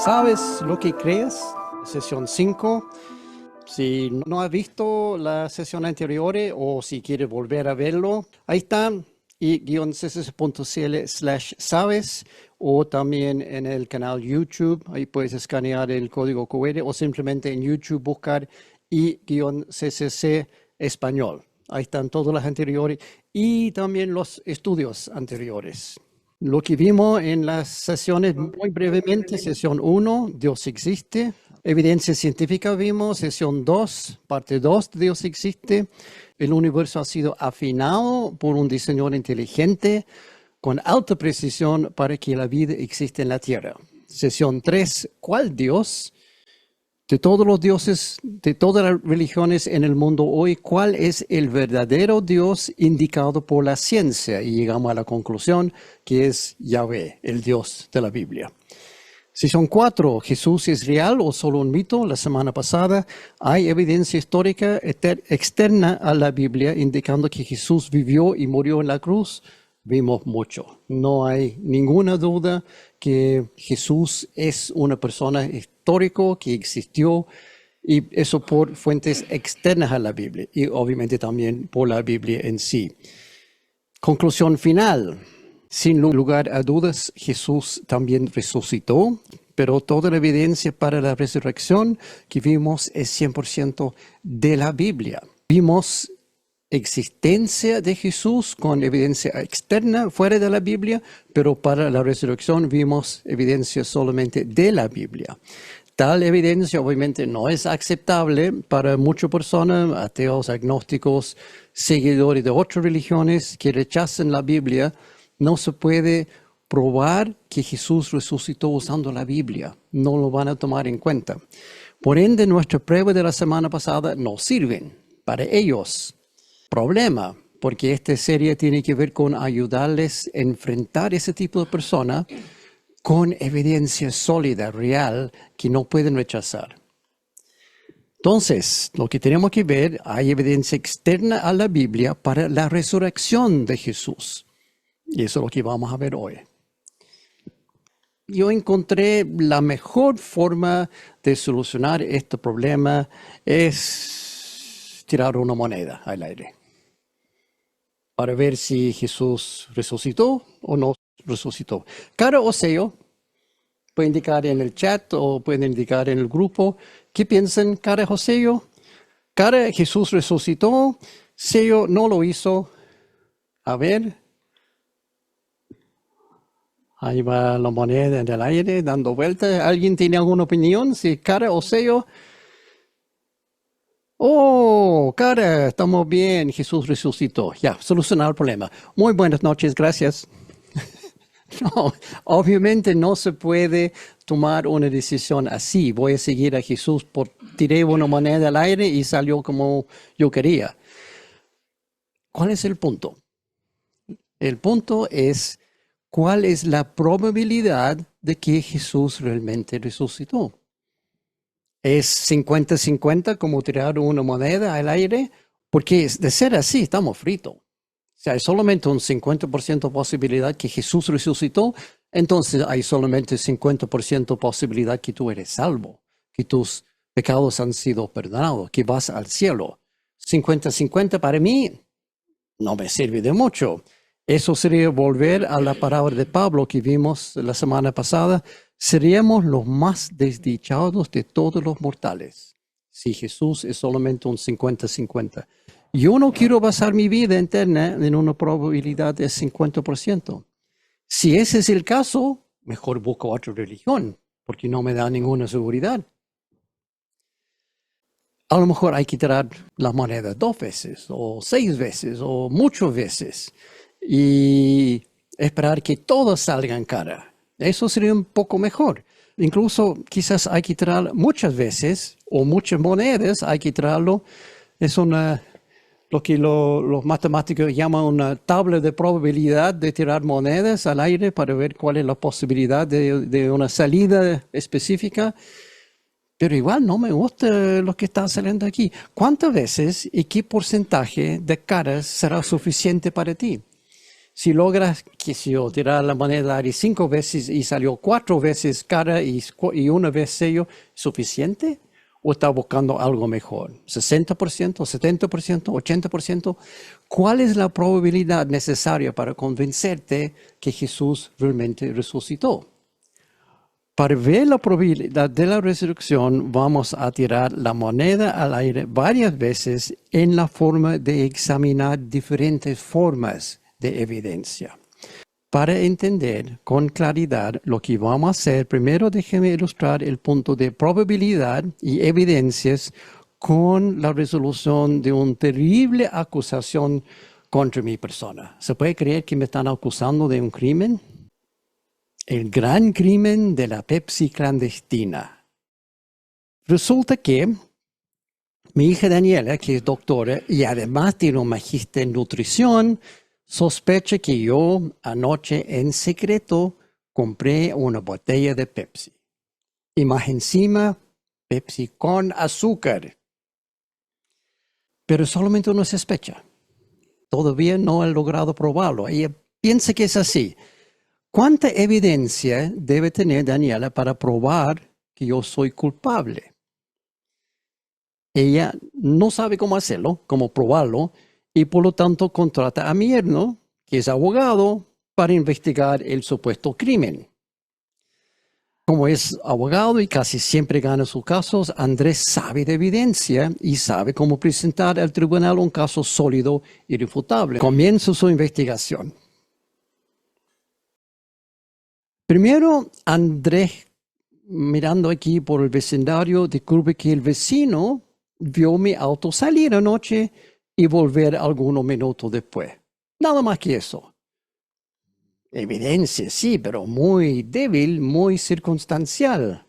¿Sabes lo que crees? Sesión 5. Si no has visto la sesión anterior o si quieres volver a verlo, ahí está, y-css.cl/sabes, o también en el canal YouTube. Ahí puedes escanear el código QR o simplemente en YouTube buscar y-css español. Ahí están todas las anteriores y también los estudios anteriores. Lo que vimos en las sesiones muy brevemente, sesión 1, Dios existe. Evidencia científica vimos, sesión 2, parte 2, Dios existe. El universo ha sido afinado por un diseñador inteligente con alta precisión para que la vida exista en la Tierra. Sesión 3, ¿cuál Dios? De todos los dioses, de todas las religiones en el mundo hoy, ¿cuál es el verdadero Dios indicado por la ciencia? Y llegamos a la conclusión que es Yahvé, el Dios de la Biblia. Sesión 4, ¿Jesús es real o solo un mito? La semana pasada hay evidencia histórica externa a la Biblia indicando que Jesús vivió y murió en la cruz. Vimos mucho. No hay ninguna duda que Jesús es una persona histórica que existió, y eso por fuentes externas a la Biblia y obviamente también por la Biblia en sí. Conclusión final. Sin lugar a dudas, Jesús también resucitó, pero toda la evidencia para la resurrección que vimos es 100% de la Biblia. Vimos existencia de Jesús con evidencia externa fuera de la Biblia, pero para la resurrección vimos evidencia solamente de la Biblia. Tal evidencia obviamente no es aceptable para muchas personas, ateos, agnósticos, seguidores de otras religiones que rechazan la Biblia. No se puede probar que Jesús resucitó usando la Biblia. No lo van a tomar en cuenta. Por ende, nuestras pruebas de la semana pasada no sirven para ellos. Problema, porque esta serie tiene que ver con ayudarles a enfrentar ese tipo de personas con evidencia sólida, real, que no pueden rechazar. Entonces, lo que tenemos que ver, hay evidencia externa a la Biblia para la resurrección de Jesús. Y eso es lo que vamos a ver hoy. Yo encontré la mejor forma de solucionar este problema es tirar una moneda al aire para ver si Jesús resucitó o no resucitó. Cara o sello, puede indicar en el chat o puede indicar en el grupo. ¿Qué piensan, cara o sello? Cara, Jesús resucitó, sello no lo hizo. A ver. Ahí va la moneda en el aire dando vueltas. ¿Alguien tiene alguna opinión? Si cara o sello. Oh, cara, estamos bien, Jesús resucitó. Ya, solucionar el problema. Muy buenas noches, gracias. No, obviamente no se puede tomar una decisión así. Voy a seguir a Jesús, tiré una moneda al aire y salió como yo quería. ¿Cuál es el punto? El punto es, ¿cuál es la probabilidad de que Jesús realmente resucitó? ¿Es 50-50 como tirar una moneda al aire? Porque de ser así, estamos fritos. O sea, hay solamente un 50% posibilidad que Jesús resucitó, entonces hay solamente 50% posibilidad que tú eres salvo, que tus pecados han sido perdonados, que vas al cielo. 50-50 para mí no me sirve de mucho. Eso sería volver a la palabra de Pablo que vimos la semana pasada. Seríamos los más desdichados de todos los mortales si Jesús es solamente un 50-50. Yo no quiero basar mi vida eterna en una probabilidad de 50%. Si ese es el caso, mejor busco otra religión, porque no me da ninguna seguridad. A lo mejor hay que tirar la moneda 2 veces, o 6 veces, o muchas veces, y esperar que todos salgan cara. Eso sería un poco mejor. Incluso quizás hay que tirar muchas veces, o muchas monedas, hay que tirarlo. Es lo que los matemáticos llaman una tabla de probabilidad de tirar monedas al aire para ver cuál es la posibilidad de una salida específica. Pero igual no me gusta lo que está saliendo aquí. ¿Cuántas veces y qué porcentaje de caras será suficiente para ti? Si logras, que si yo tirar la moneda al aire 5 veces y salió 4 veces cara y una vez sello, ¿suficiente? ¿O está buscando algo mejor? ¿60%, 70%, 80%? ¿Cuál es la probabilidad necesaria para convencerte que Jesús realmente resucitó? Para ver la probabilidad de la resurrección, vamos a tirar la moneda al aire varias veces en la forma de examinar diferentes formas de evidencia. Para entender con claridad lo que vamos a hacer, primero déjeme ilustrar el punto de probabilidad y evidencias con la resolución de una terrible acusación contra mi persona. ¿Se puede creer que me están acusando de un crimen? El gran crimen de la Pepsi clandestina. Resulta que mi hija Daniela, que es doctora y además tiene un magíster en nutrición, sospecha que yo anoche en secreto compré una botella de Pepsi. Y más encima, Pepsi con azúcar. Pero solamente una sospecha. Todavía no he logrado probarlo. Ella piensa que es así. ¿Cuánta evidencia debe tener Daniela para probar que yo soy culpable? Ella no sabe cómo hacerlo, cómo probarlo, y por lo tanto contrata a mi yerno, que es abogado, para investigar el supuesto crimen. Como es abogado y casi siempre gana sus casos, Andrés sabe de evidencia y sabe cómo presentar al tribunal un caso sólido y irrefutable. Comienza su investigación. Primero, Andrés, mirando aquí por el vecindario, descubre que el vecino vio mi auto salir anoche y volver algunos minutos después. Nada más que eso. Evidencia, sí, pero muy débil, muy circunstancial.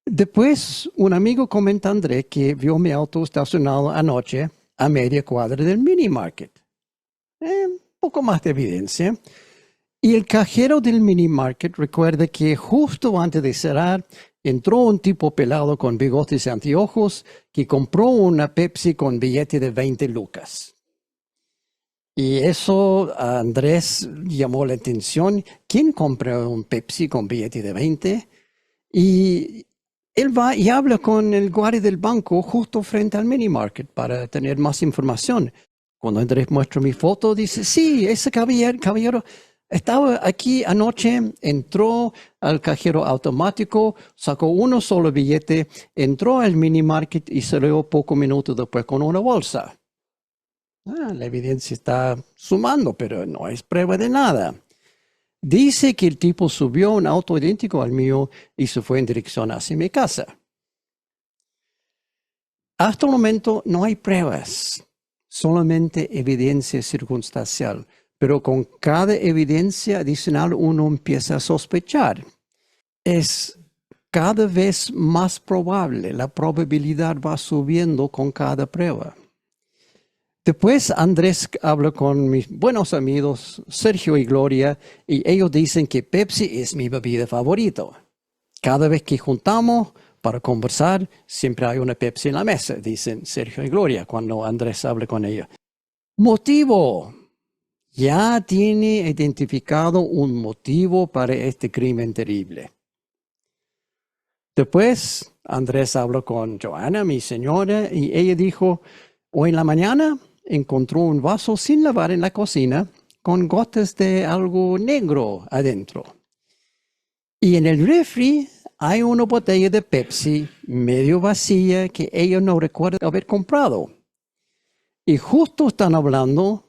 Después, un amigo comenta a Andrés que vio mi auto estacionado anoche a media cuadra del mini market. Un poco más de evidencia. Y el cajero del mini market recuerda que justo antes de cerrar, entró un tipo pelado con bigotes y anteojos que compró una Pepsi con billete de 20 lucas. Y eso a Andrés llamó la atención. ¿Quién compra un Pepsi con billete de 20? Y él va y habla con el guardia del banco justo frente al mini market para tener más información. Cuando Andrés muestra mi foto, dice, sí, ese caballero estaba aquí anoche, entró al cajero automático, sacó uno solo billete, entró al mini market y salió pocos minutos después con una bolsa. La evidencia está sumando, pero no es prueba de nada. Dice que el tipo subió un auto idéntico al mío y se fue en dirección hacia mi casa. Hasta el momento no hay pruebas, solamente evidencia circunstancial. Pero con cada evidencia adicional uno empieza a sospechar. Es cada vez más probable, la probabilidad va subiendo con cada prueba. Después Andrés habla con mis buenos amigos Sergio y Gloria y ellos dicen que Pepsi es mi bebida favorita. Cada vez que juntamos para conversar, siempre hay una Pepsi en la mesa, dicen Sergio y Gloria cuando Andrés habla con ellos. Motivo. Ya tiene identificado un motivo para este crimen terrible. Después, Andrés habló con Joana, mi señora, y ella dijo, hoy en la mañana encontró un vaso sin lavar en la cocina con gotas de algo negro adentro. Y en el refri hay una botella de Pepsi medio vacía que ella no recuerda haber comprado. Y justo están hablando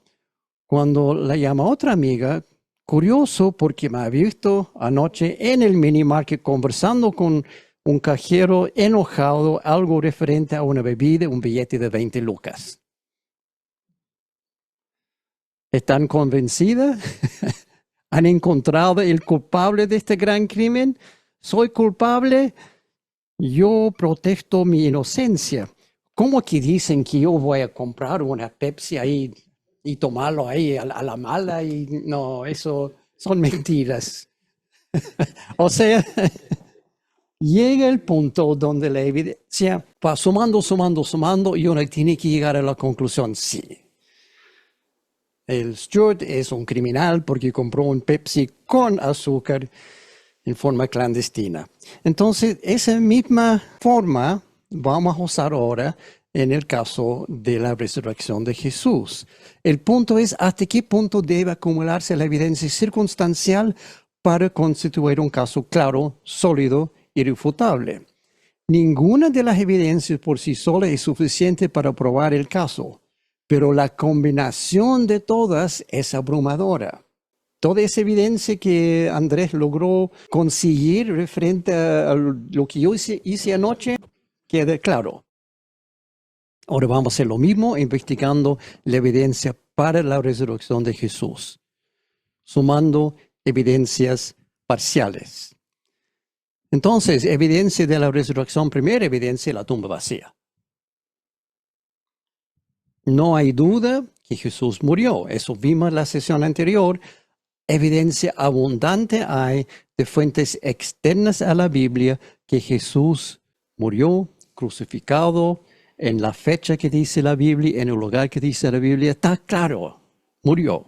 cuando la llama otra amiga, curioso porque me ha visto anoche en el mini market conversando con un cajero enojado, algo referente a una bebida, un billete de 20 lucas. ¿Están convencidas? ¿Han encontrado el culpable de este gran crimen? ¿Soy culpable? Yo protesto mi inocencia. ¿Cómo que dicen que yo voy a comprar una Pepsi ahí y tomarlo ahí a la mala? Y no, eso son mentiras. O sea, llega el punto donde la evidencia va sumando y uno tiene que llegar a la conclusión, sí. El steward es un criminal porque compró un Pepsi con azúcar en forma clandestina. Entonces, esa misma forma vamos a usar ahora en el caso de la resurrección de Jesús. El punto es hasta qué punto debe acumularse la evidencia circunstancial para constituir un caso claro, sólido, irrefutable. Ninguna de las evidencias por sí sola es suficiente para probar el caso, pero la combinación de todas es abrumadora. Toda esa evidencia que Andrés logró conseguir referente a lo que yo hice anoche queda claro. Ahora vamos a hacer lo mismo investigando la evidencia para la resurrección de Jesús, sumando evidencias parciales. Entonces, evidencia de la resurrección, primera evidencia, la tumba vacía. No hay duda que Jesús murió. Eso vimos en la sesión anterior. Evidencia abundante hay de fuentes externas a la Biblia que Jesús murió, crucificado, en la fecha que dice la Biblia, en el lugar que dice la Biblia. Está claro, murió.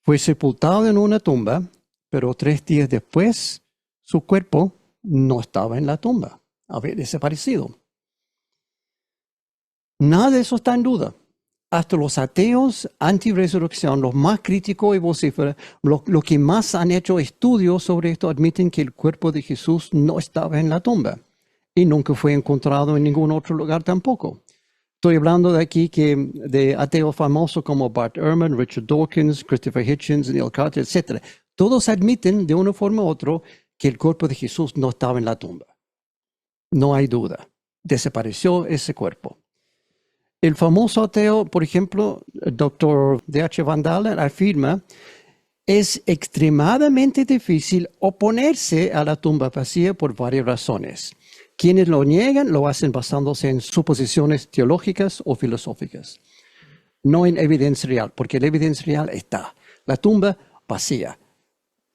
Fue sepultado en una tumba, pero 3 días después su cuerpo no estaba en la tumba, había desaparecido. Nada de eso está en duda. Hasta los ateos anti-resurrección, los más críticos y vocíferos, los que más han hecho estudios sobre esto, admiten que el cuerpo de Jesús no estaba en la tumba y nunca fue encontrado en ningún otro lugar tampoco. Estoy hablando de aquí de ateos famosos como Bart Ehrman, Richard Dawkins, Christopher Hitchens, Neil Carter, etc. Todos admiten de una forma u otra que el cuerpo de Jesús no estaba en la tumba. No hay duda. Desapareció ese cuerpo. El famoso ateo, por ejemplo, el Dr. D.H. Van Dalen, afirma es extremadamente difícil oponerse a la tumba vacía por varias razones. Quienes lo niegan lo hacen basándose en suposiciones teológicas o filosóficas, no en evidencia real, porque la evidencia real está. La tumba vacía.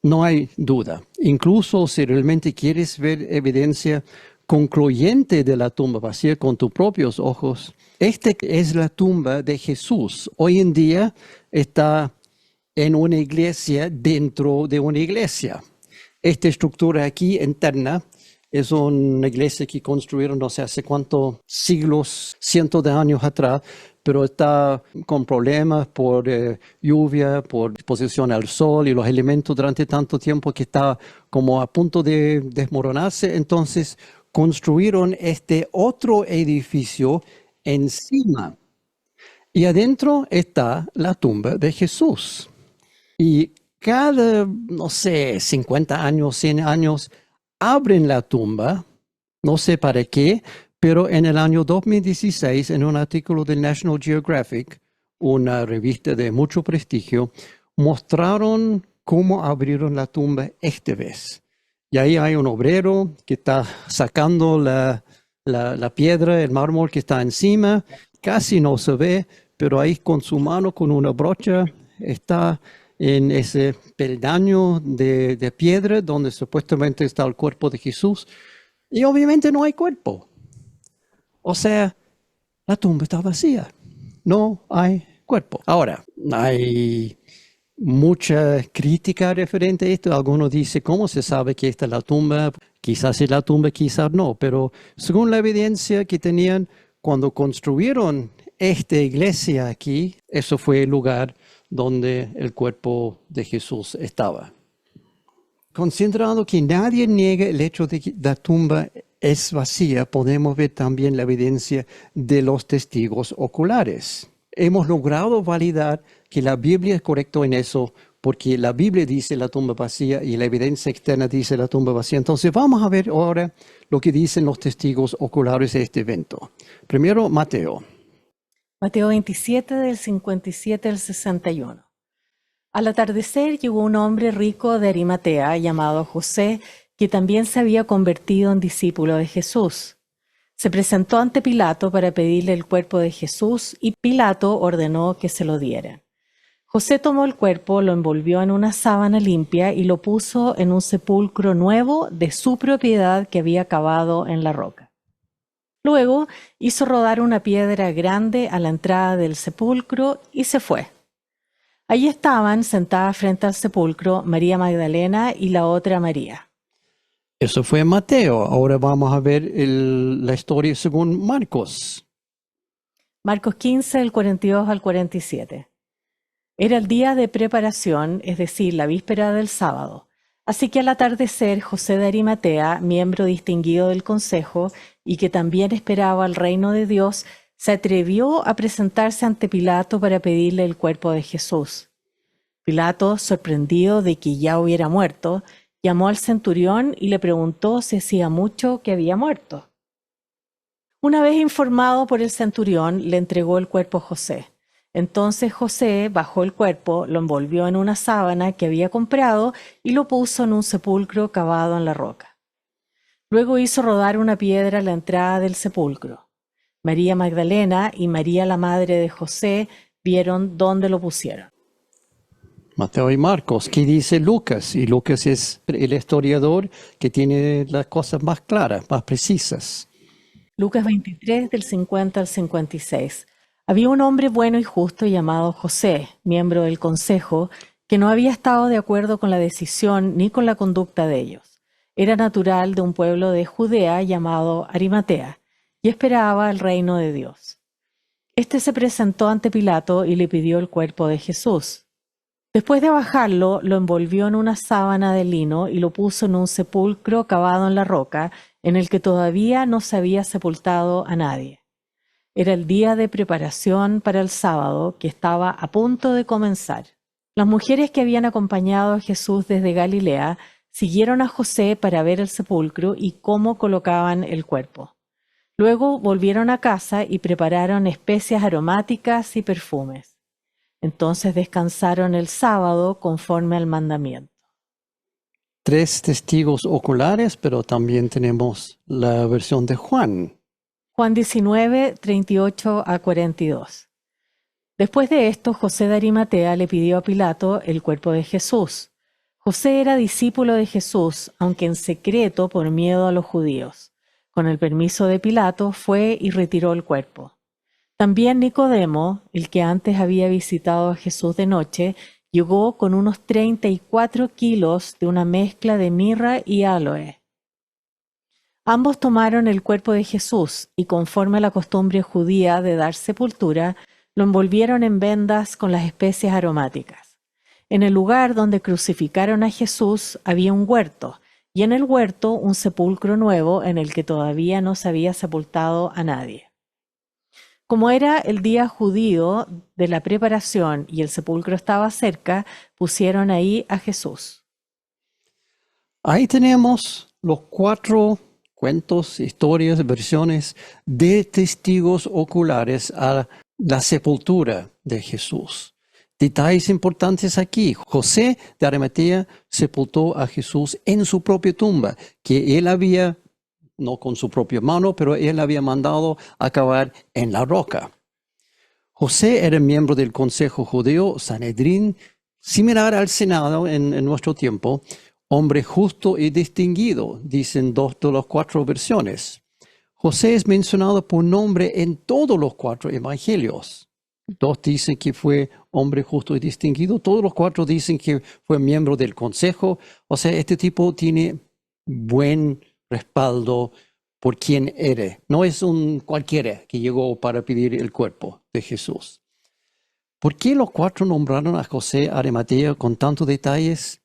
No hay duda. Incluso si realmente quieres ver evidencia concluyente de la tumba vacía con tus propios ojos, esta es la tumba de Jesús. Hoy en día está en una iglesia dentro de una iglesia. Esta estructura aquí interna es una iglesia que construyeron no sé hace cuántos siglos, cientos de años atrás, pero está con problemas por lluvia, por exposición al sol y los elementos durante tanto tiempo que está como a punto de desmoronarse. Entonces construyeron este otro edificio encima y adentro está la tumba de Jesús. Y cada, no sé, 50 años, 100 años, abren la tumba, no sé para qué, pero en el año 2016, en un artículo de National Geographic, una revista de mucho prestigio, mostraron cómo abrieron la tumba esta vez. Y ahí hay un obrero que está sacando la piedra, el mármol que está encima, casi no se ve, pero ahí con su mano, con una brocha, está en ese peldaño de piedra donde supuestamente está el cuerpo de Jesús. Y obviamente no hay cuerpo. O sea, la tumba está vacía. No hay cuerpo. Ahora, hay mucha crítica referente a esto. Algunos dicen, ¿cómo se sabe que esta es la tumba? Quizás es la tumba, quizás no. Pero según la evidencia que tenían cuando construyeron esta iglesia aquí, eso fue el lugar donde el cuerpo de Jesús estaba. Considerando que nadie niega el hecho de que la tumba es vacía, podemos ver también la evidencia de los testigos oculares. Hemos logrado validar que la Biblia es correcta en eso, porque la Biblia dice la tumba vacía y la evidencia externa dice la tumba vacía. Entonces vamos a ver ahora lo que dicen los testigos oculares de este evento. Primero, Mateo. Mateo 27, del 57 al 61. Al atardecer llegó un hombre rico de Arimatea llamado José, que también se había convertido en discípulo de Jesús. Se presentó ante Pilato para pedirle el cuerpo de Jesús y Pilato ordenó que se lo dieran. José tomó el cuerpo, lo envolvió en una sábana limpia y lo puso en un sepulcro nuevo de su propiedad que había cavado en la roca. Luego hizo rodar una piedra grande a la entrada del sepulcro y se fue. Allí estaban sentadas frente al sepulcro María Magdalena y la otra María. Eso fue Mateo. Ahora vamos a ver la historia según Marcos. Marcos 15, del 42 al 47. Era el día de preparación, es decir, la víspera del sábado. Así que al atardecer, José de Arimatea, miembro distinguido del consejo y que también esperaba el reino de Dios, se atrevió a presentarse ante Pilato para pedirle el cuerpo de Jesús. Pilato, sorprendido de que ya hubiera muerto, llamó al centurión y le preguntó si hacía mucho que había muerto. Una vez informado por el centurión, le entregó el cuerpo a José. Entonces José bajó el cuerpo, lo envolvió en una sábana que había comprado y lo puso en un sepulcro cavado en la roca. Luego hizo rodar una piedra a la entrada del sepulcro. María Magdalena y María la madre de José vieron dónde lo pusieron. Mateo y Marcos. ¿Qué dice Lucas? Y Lucas es el historiador que tiene las cosas más claras, más precisas. Lucas 23, del 50 al 56. Había un hombre bueno y justo llamado José, miembro del consejo, que no había estado de acuerdo con la decisión ni con la conducta de ellos. Era natural de un pueblo de Judea llamado Arimatea y esperaba el reino de Dios. Este se presentó ante Pilato y le pidió el cuerpo de Jesús. Después de bajarlo, lo envolvió en una sábana de lino y lo puso en un sepulcro cavado en la roca, en el que todavía no se había sepultado a nadie. Era el día de preparación para el sábado, que estaba a punto de comenzar. Las mujeres que habían acompañado a Jesús desde Galilea siguieron a José para ver el sepulcro y cómo colocaban el cuerpo. Luego volvieron a casa y prepararon especias aromáticas y perfumes. Entonces descansaron el sábado conforme al mandamiento. 3 testigos oculares, pero también tenemos la versión de Juan. Juan 19, 38 a 42. Después de esto, José de Arimatea le pidió a Pilato el cuerpo de Jesús. José era discípulo de Jesús, aunque en secreto por miedo a los judíos. Con el permiso de Pilato, fue y retiró el cuerpo. También Nicodemo, el que antes había visitado a Jesús de noche, llegó con unos 34 kilos de una mezcla de mirra y áloe. Ambos tomaron el cuerpo de Jesús y, conforme a la costumbre judía de dar sepultura, lo envolvieron en vendas con las especias aromáticas. En el lugar donde crucificaron a Jesús había un huerto, y en el huerto un sepulcro nuevo en el que todavía no se había sepultado a nadie. Como era el día judío de la preparación y el sepulcro estaba cerca, pusieron ahí a Jesús. Ahí tenemos los 4 cuentos, historias, versiones de testigos oculares a la sepultura de Jesús. Detalles importantes aquí. José de Arimatea sepultó a Jesús en su propia tumba, que él había, no con su propia mano, pero él había mandado a cavar en la roca. José era miembro del Consejo Judío, Sanedrín, similar al Senado en nuestro tiempo, hombre justo y distinguido, dicen 2 de las 4 versiones. José es mencionado por nombre en todos los 4 evangelios. 2 dicen que fue hombre justo y distinguido, todos los 4 dicen que fue miembro del consejo. O sea, este tipo tiene buen respaldo por quien era. No es un cualquiera que llegó para pedir el cuerpo de Jesús. ¿Por qué los 4 nombraron a José Arimatea con tantos detalles?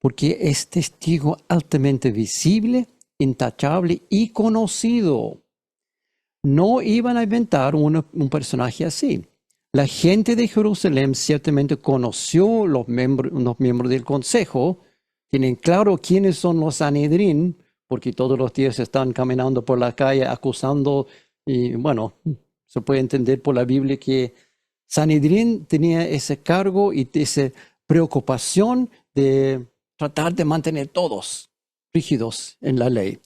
Porque es testigo altamente visible, intachable y conocido. No iban a inventar un personaje así. La gente de Jerusalén ciertamente conoció los miembros del consejo, tienen claro quiénes son los Sanedrín, porque todos los días están caminando por la calle acusando, y bueno, se puede entender por la Biblia que Sanedrín tenía ese cargo y esa preocupación de tratar de mantener todos rígidos en la ley.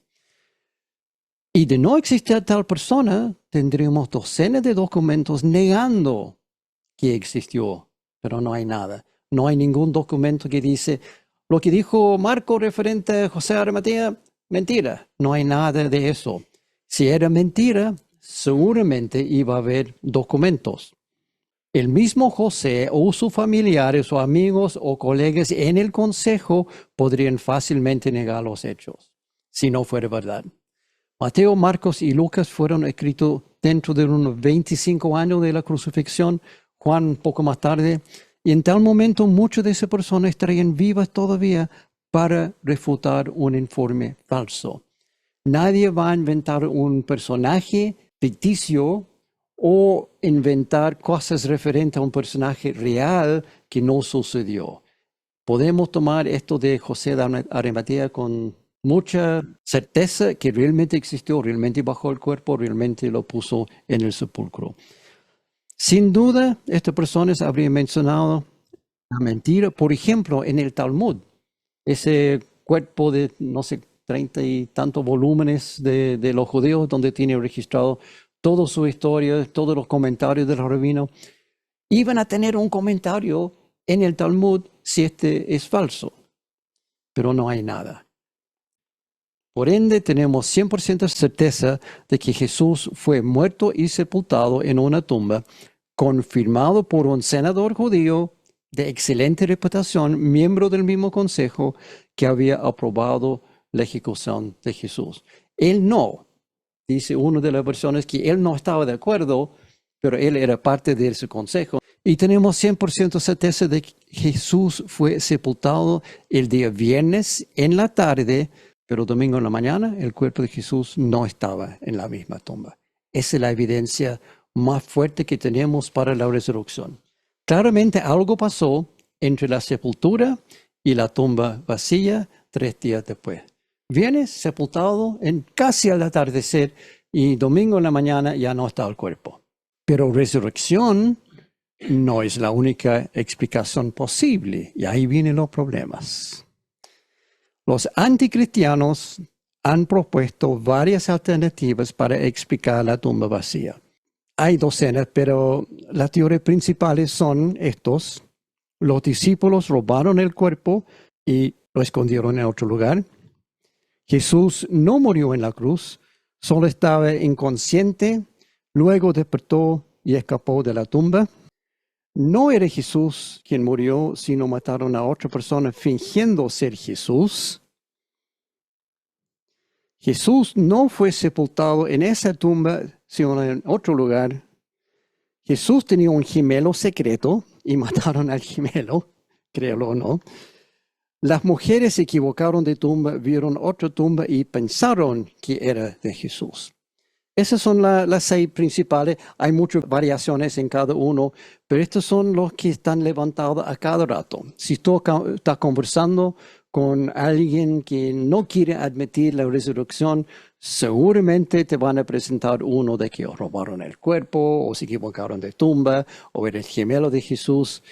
Y de no existir tal persona, tendríamos docenas de documentos negando que existió, pero no hay nada. No hay ningún documento que dice lo que dijo Marco referente a José Arimatea, mentira. No hay nada de eso. Si era mentira, seguramente iba a haber documentos. El mismo José o sus familiares o amigos o colegas en el consejo podrían fácilmente negar los hechos, si no fuera verdad. Mateo, Marcos y Lucas fueron escritos dentro de unos 25 años de la crucifixión, Juan un poco más tarde, y en tal momento muchas de esas personas estarían vivas todavía para refutar un informe falso. Nadie va a inventar un personaje ficticio o inventar cosas referentes a un personaje real que no sucedió. Podemos tomar esto de José de Arimatea con mucha certeza que realmente existió, realmente bajó el cuerpo, realmente lo puso en el sepulcro. Sin duda, estas personas habrían mencionado la mentira. Por ejemplo, en el Talmud, ese cuerpo de, no sé, 30 y tantos volúmenes de los judíos, donde tiene registrado toda su historia, todos los comentarios de los rabinos, iban a tener un comentario en el Talmud si este es falso, pero no hay nada. Por ende, tenemos 100% certeza de que Jesús fue muerto y sepultado en una tumba, confirmado por un senador judío de excelente reputación, miembro del mismo consejo que había aprobado la ejecución de Jesús. Él no, dice una de las versiones, que él no estaba de acuerdo, pero él era parte de ese consejo. Y tenemos 100% certeza de que Jesús fue sepultado el día viernes en la tarde, pero domingo en la mañana el cuerpo de Jesús no estaba en la misma tumba. Esa es la evidencia más fuerte que tenemos para la resurrección. Claramente algo pasó entre la sepultura y la tumba vacía 3 días después. Viene sepultado en casi al atardecer y domingo en la mañana ya no está el cuerpo. Pero resurrección no es la única explicación posible y ahí vienen los problemas. Los anticristianos han propuesto varias alternativas para explicar la tumba vacía. Hay docenas, pero las teorías principales son estos. Los discípulos robaron el cuerpo y lo escondieron en otro lugar. Jesús no murió en la cruz, solo estaba inconsciente, luego despertó y escapó de la tumba. No era Jesús quien murió, sino mataron a otra persona fingiendo ser Jesús. Jesús no fue sepultado en esa tumba, sino en otro lugar. Jesús tenía un gemelo secreto y mataron al gemelo, créelo o no. Las mujeres se equivocaron de tumba, vieron otra tumba y pensaron que era de Jesús. Esas son las 6 principales. Hay muchas variaciones en cada uno, pero estos son los que están levantados a cada rato. Si tú estás conversando con alguien que no quiere admitir la resurrección, seguramente te van a presentar uno de que robaron el cuerpo, o se equivocaron de tumba, o era el gemelo de Jesús,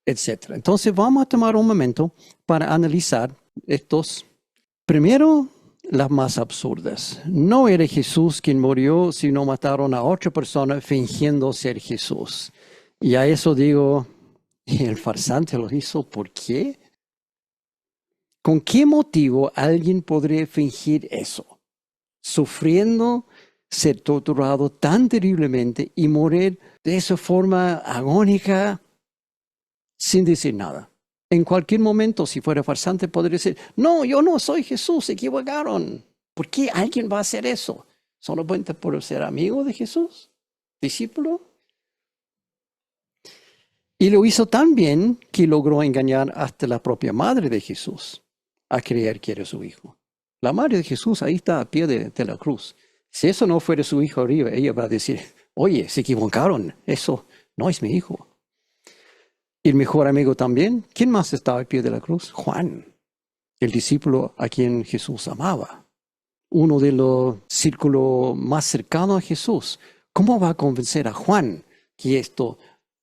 etc. Entonces vamos a tomar un momento para analizar estos. Primero, las más absurdas. No era Jesús quien murió, sino mataron a otra persona fingiendo ser Jesús. Y a eso digo, el farsante lo hizo, ¿por qué? ¿Con qué motivo alguien podría fingir eso? Sufriendo ser torturado tan terriblemente y morir de esa forma agónica sin decir nada. En cualquier momento, si fuera farsante, podría decir, no, yo no soy Jesús, se equivocaron. ¿Por qué alguien va a hacer eso? ¿Solamente por ser amigo de Jesús? ¿Discípulo? Y lo hizo tan bien que logró engañar hasta la propia madre de Jesús a creer que era su hijo. La madre de Jesús ahí está a pie de la cruz. Si eso no fuera su hijo arriba, ella va a decir, oye, se equivocaron, eso no es mi hijo. Y el mejor amigo también, ¿quién más estaba al pie de la cruz? Juan, el discípulo a quien Jesús amaba. Uno de los círculos más cercanos a Jesús. ¿Cómo va a convencer a Juan que esto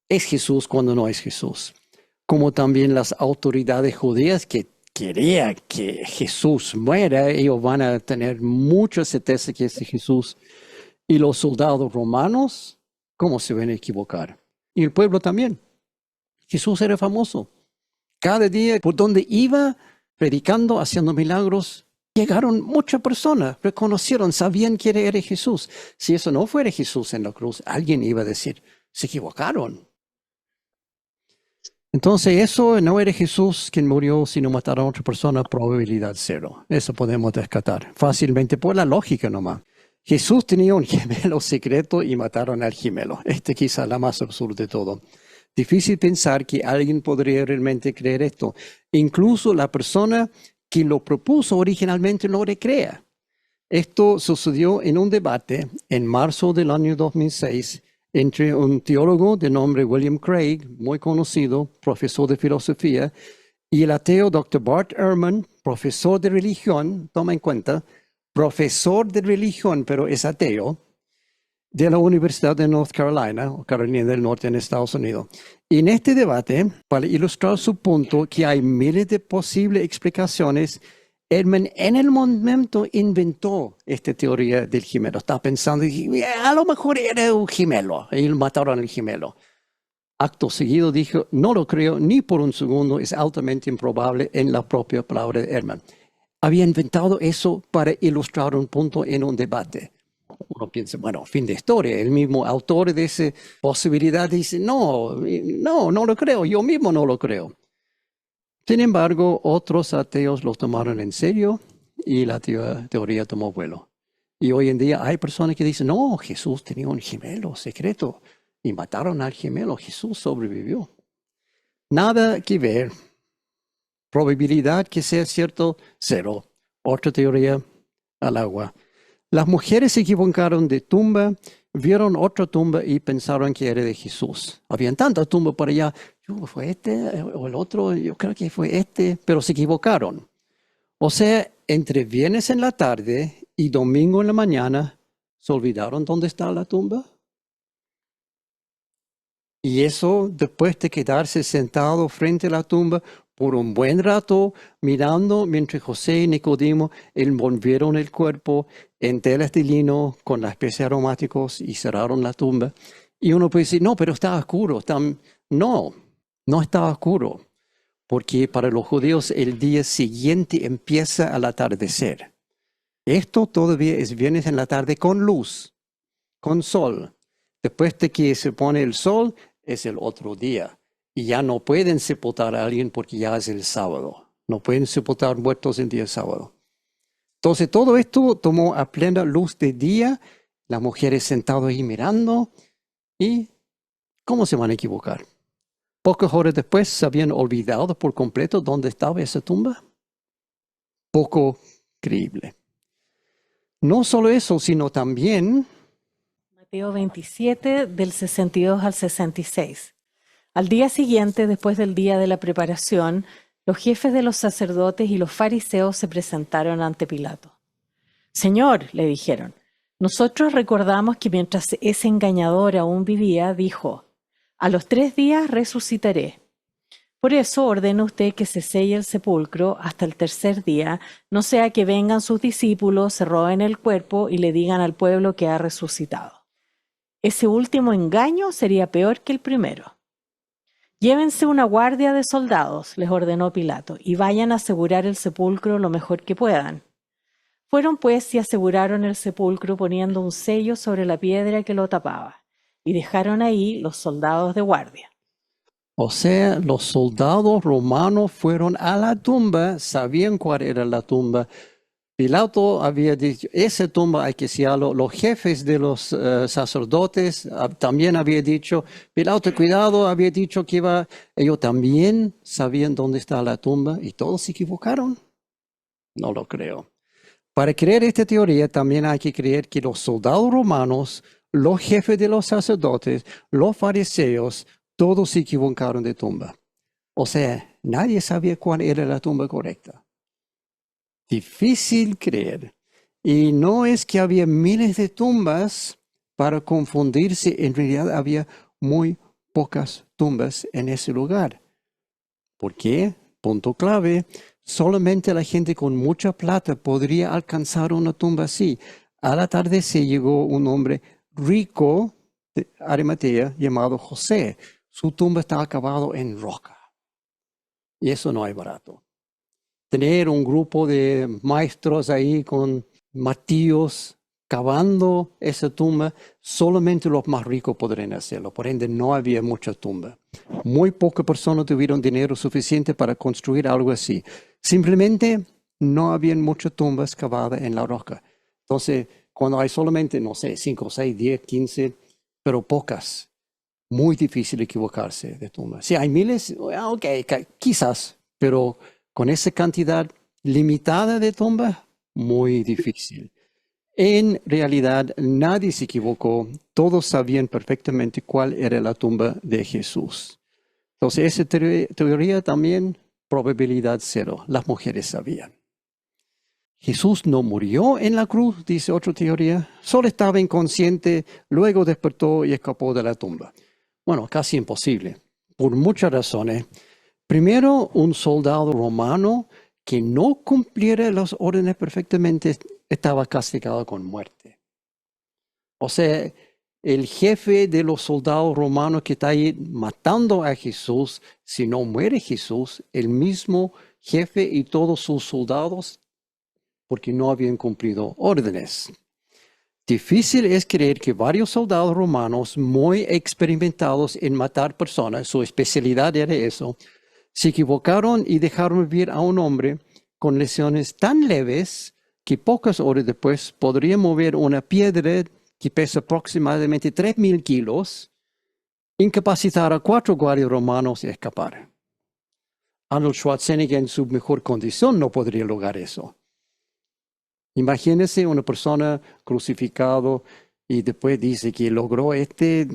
es Jesús cuando no es Jesús? Como también las autoridades judías que querían que Jesús muera, ellos van a tener mucha certeza que es Jesús. Y los soldados romanos, ¿cómo se van a equivocar? Y el pueblo también. Jesús era famoso. Cada día por donde iba, predicando, haciendo milagros, llegaron muchas personas, reconocieron, sabían quién era Jesús. Si eso no fuera Jesús en la cruz, alguien iba a decir, se equivocaron. Entonces, eso no era Jesús quien murió, sino mataron a otra persona, probabilidad cero. Eso podemos descartar fácilmente por la lógica nomás. Jesús tenía un gemelo secreto y mataron al gemelo. Quizá la más absurda de todo. Difícil pensar que alguien podría realmente creer esto. Incluso la persona que lo propuso originalmente no le crea. Esto sucedió en un debate en marzo del año 2006 entre un teólogo de nombre William Craig, muy conocido, profesor de filosofía, y el ateo Dr. Bart Ehrman, profesor de religión, toma en cuenta, profesor de religión, pero es ateo, de la Universidad de North Carolina, o Carolina del Norte en Estados Unidos. Y en este debate, para ilustrar su punto, que hay miles de posibles explicaciones, Ehrman en el momento inventó esta teoría del gemelo. Estaba pensando, a lo mejor era un gemelo, y mataron al gemelo. Acto seguido dijo, no lo creo ni por un segundo, es altamente improbable en la propia palabra de Ehrman. Había inventado eso para ilustrar un punto en un debate. Uno piensa, bueno, fin de historia. El mismo autor de esa posibilidad dice, no lo creo, yo mismo no lo creo. Sin embargo, otros ateos lo tomaron en serio y la teoría tomó vuelo. Y hoy en día hay personas que dicen, no, Jesús tenía un gemelo secreto y mataron al gemelo, Jesús sobrevivió. Nada que ver. Probabilidad que sea cierto, cero. Otra teoría al agua. Las mujeres se equivocaron de tumba, vieron otra tumba y pensaron que era de Jesús. Habían tantas tumbas por allá. ¿Fue este o el otro? Yo creo que fue este, pero se equivocaron. O sea, entre viernes en la tarde y domingo en la mañana, ¿se olvidaron dónde está la tumba? Y eso después de quedarse sentado frente a la tumba por un buen rato, mirando mientras José y Nicodemo envolvieron el cuerpo en telas de lino con las especies aromáticos y cerraron la tumba. Y uno puede decir, no, pero está oscuro. No estaba oscuro, porque para los judíos el día siguiente empieza al atardecer. Esto todavía es viernes en la tarde con luz, con sol. Después de que se pone el sol, es el otro día. Y ya no pueden sepultar a alguien porque ya es el sábado. No pueden sepultar muertos el día sábado. Entonces todo esto tomó a plena luz de día, las mujeres sentadas ahí mirando, y ¿cómo se van a equivocar? Pocas horas después se habían olvidado por completo dónde estaba esa tumba. Poco creíble. No solo eso, sino también Mateo 27, del 62 al 66. Al día siguiente, después del día de la preparación, los jefes de los sacerdotes y los fariseos se presentaron ante Pilato. Señor, le dijeron, nosotros recordamos que mientras ese engañador aún vivía, dijo, a los 3 días resucitaré. Por eso ordena usted que se selle el sepulcro hasta el 3er día, no sea que vengan sus discípulos, se roben el cuerpo y le digan al pueblo que ha resucitado. Ese último engaño sería peor que el primero. Llévense una guardia de soldados, les ordenó Pilato, y vayan a asegurar el sepulcro lo mejor que puedan. Fueron pues y aseguraron el sepulcro poniendo un sello sobre la piedra que lo tapaba, y dejaron ahí los soldados de guardia. O sea, los soldados romanos fueron a la tumba, sabían cuál era la tumba. Pilato había dicho, esa tumba hay que sellarlo. Los jefes de los sacerdotes también habían dicho, Pilato, cuidado, había dicho que iba. Ellos también sabían dónde está la tumba y todos se equivocaron. No lo creo. Para creer esta teoría también hay que creer que los soldados romanos, los jefes de los sacerdotes, los fariseos, todos se equivocaron de tumba. O sea, nadie sabía cuál era la tumba correcta. Difícil creer. Y no es que había miles de tumbas para confundirse, en realidad había muy pocas tumbas en ese lugar. ¿Por qué? Punto clave. Solamente la gente con mucha plata podría alcanzar una tumba así. Al atardecer llegó un hombre rico de Arimatea llamado José. Su tumba está acabada en roca. Y eso no es barato. Tener un grupo de maestros ahí con martillos cavando esa tumba, solamente los más ricos podrían hacerlo. Por ende, no había mucha tumba. Muy pocas personas tuvieron dinero suficiente para construir algo así. Simplemente no habían muchas tumbas cavadas en la roca. Entonces, cuando hay solamente, no sé, 5, 6, 10, 15, pero pocas, muy difícil equivocarse de tumbas. Si hay miles, ok, quizás, pero con esa cantidad limitada de tumbas, muy difícil. En realidad, nadie se equivocó. Todos sabían perfectamente cuál era la tumba de Jesús. Entonces, esa teoría también, probabilidad cero. Las mujeres sabían. Jesús no murió en la cruz, dice otra teoría. Solo estaba inconsciente, luego despertó y escapó de la tumba. Bueno, casi imposible, por muchas razones. Primero, un soldado romano que no cumpliera las órdenes perfectamente estaba castigado con muerte. O sea, el jefe de los soldados romanos que está ahí matando a Jesús, si no muere Jesús, el mismo jefe y todos sus soldados, porque no habían cumplido órdenes. Difícil es creer que varios soldados romanos muy experimentados en matar personas, su especialidad era eso, se equivocaron y dejaron vivir a un hombre con lesiones tan leves que pocas horas después podría mover una piedra que pesa aproximadamente 3,000 kilos, incapacitar a 4 guardias romanos y escapar. Arnold Schwarzenegger en su mejor condición no podría lograr eso. Imagínense una persona crucificado y después dice que logró este.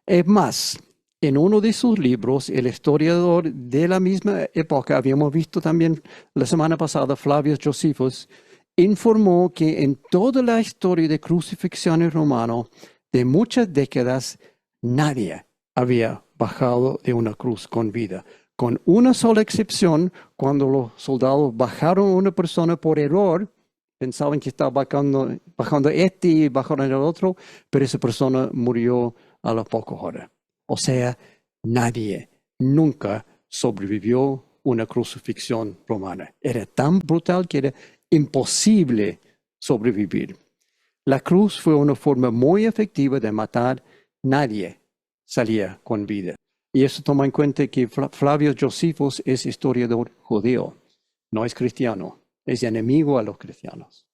Es más, en uno de sus libros, el historiador de la misma época, habíamos visto también la semana pasada, Flavius Josephus, informó que en toda la historia de crucifixiones romanos de muchas décadas, nadie había bajado de una cruz con vida. Con una sola excepción, cuando los soldados bajaron a una persona por error, pensaban que estaba bajando este y bajaron el otro, pero esa persona murió a las pocas horas. O sea, nadie nunca sobrevivió una crucifixión romana. Era tan brutal que era imposible sobrevivir. La cruz fue una forma muy efectiva de matar. Nadie salía con vida. Y eso toma en cuenta que Flavius Josephus es historiador judío, no es cristiano, es enemigo a los cristianos.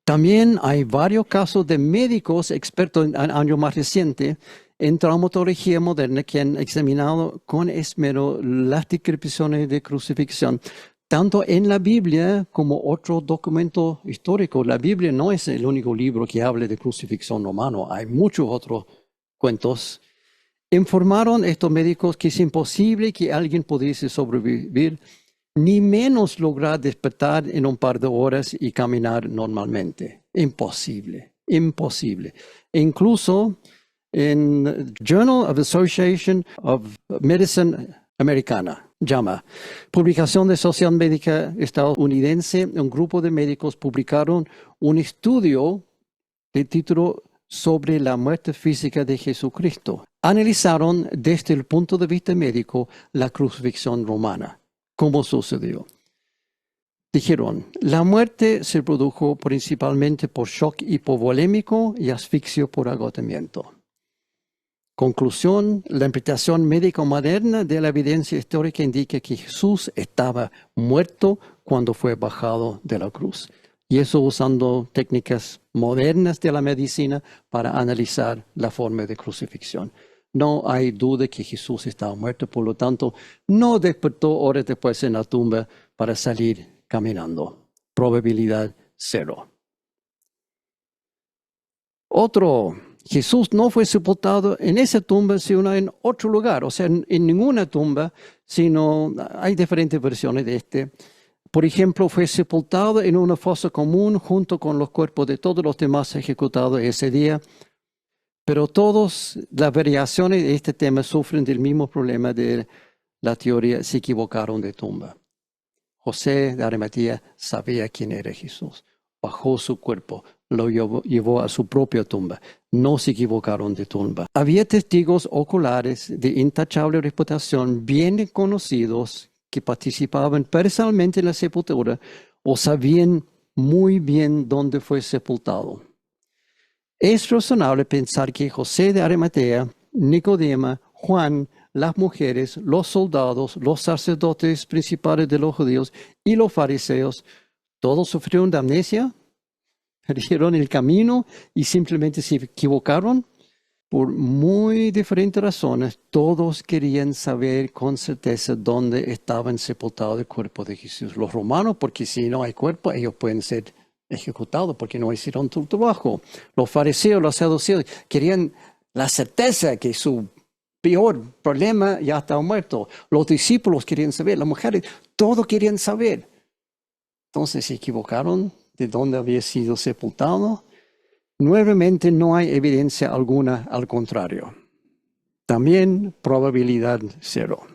También hay varios casos de médicos expertos en años más recientes en traumatología moderna que han examinado con esmero las descripciones de crucifixión, tanto en la Biblia como otro documento histórico. La Biblia no es el único libro que habla de crucifixión romano, hay muchos otros cuentos. Informaron estos médicos que es imposible que alguien pudiese sobrevivir, ni menos lograr despertar en un par de horas y caminar normalmente. Imposible, imposible. E incluso en Journal of Association of Medicine Americana, JAMA, publicación de Social Médica estadounidense, un grupo de médicos publicaron un estudio de título sobre la muerte física de Jesucristo. Analizaron desde el punto de vista médico la crucifixión romana. ¿Cómo sucedió? Dijeron, la muerte se produjo principalmente por shock hipovolémico y asfixia por agotamiento. Conclusión, la interpretación médica moderna de la evidencia histórica indica que Jesús estaba muerto cuando fue bajado de la cruz. Y eso usando técnicas modernas de la medicina para analizar la forma de crucifixión. No hay duda que Jesús estaba muerto, por lo tanto, no despertó horas después en la tumba para salir caminando. Probabilidad cero. Otro, Jesús no fue sepultado en esa tumba, sino en otro lugar, o sea, en ninguna tumba, sino hay diferentes versiones de este. Por ejemplo, fue sepultado en una fosa común junto con los cuerpos de todos los demás ejecutados ese día. Pero todas las variaciones de este tema sufren del mismo problema de la teoría, se equivocaron de tumba. José de Arimatea sabía quién era Jesús. Bajó su cuerpo, lo llevó a su propia tumba. No se equivocaron de tumba. Había testigos oculares de intachable reputación, bien conocidos, que participaban personalmente en la sepultura. o sabían muy bien dónde fue sepultado. Es razonable pensar que José de Arimatea, Nicodemo, Juan, las mujeres, los soldados, los sacerdotes principales de los judíos y los fariseos, todos sufrieron de amnesia, perdieron el camino y simplemente se equivocaron. Por muy diferentes razones, todos querían saber con certeza dónde estaban sepultados el cuerpo de Jesús. Los romanos, porque si no hay cuerpo, ellos pueden ser ejecutados porque no hicieron su trabajo. Los fariseos, los saduceos, querían la certeza que su peor problema ya estaba muerto. Los discípulos querían saber, las mujeres, todos querían saber. Entonces se equivocaron de dónde había sido sepultado. Nuevamente no hay evidencia alguna al contrario. También probabilidad cero.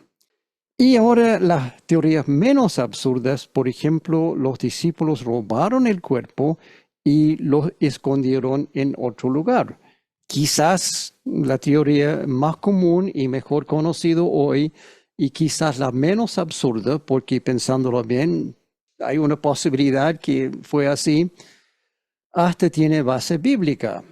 Y ahora las teorías menos absurdas, por ejemplo, los discípulos robaron el cuerpo y lo escondieron en otro lugar. Quizás la teoría más común y mejor conocida hoy, y quizás la menos absurda, porque pensándolo bien, hay una posibilidad que fue así, hasta tiene base bíblica.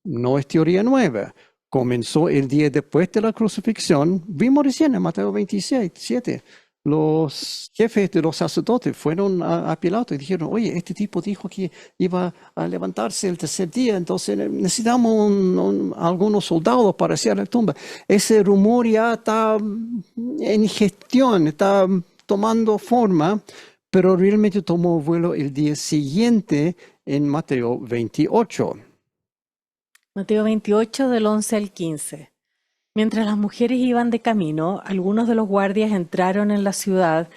No es teoría nueva. Comenzó el día después de la crucifixión. Vimos recién en Mateo 27, los jefes de los sacerdotes fueron a Pilato y dijeron, oye, este tipo dijo que iba a levantarse el tercer día, entonces necesitamos algunos soldados para hacer la tumba. Ese rumor ya está en gestión, está tomando forma, pero realmente tomó vuelo el día siguiente en Mateo 28. Mateo 28 del 11 al 15. Mientras las mujeres iban de camino, algunos de los guardias entraron en la ciudad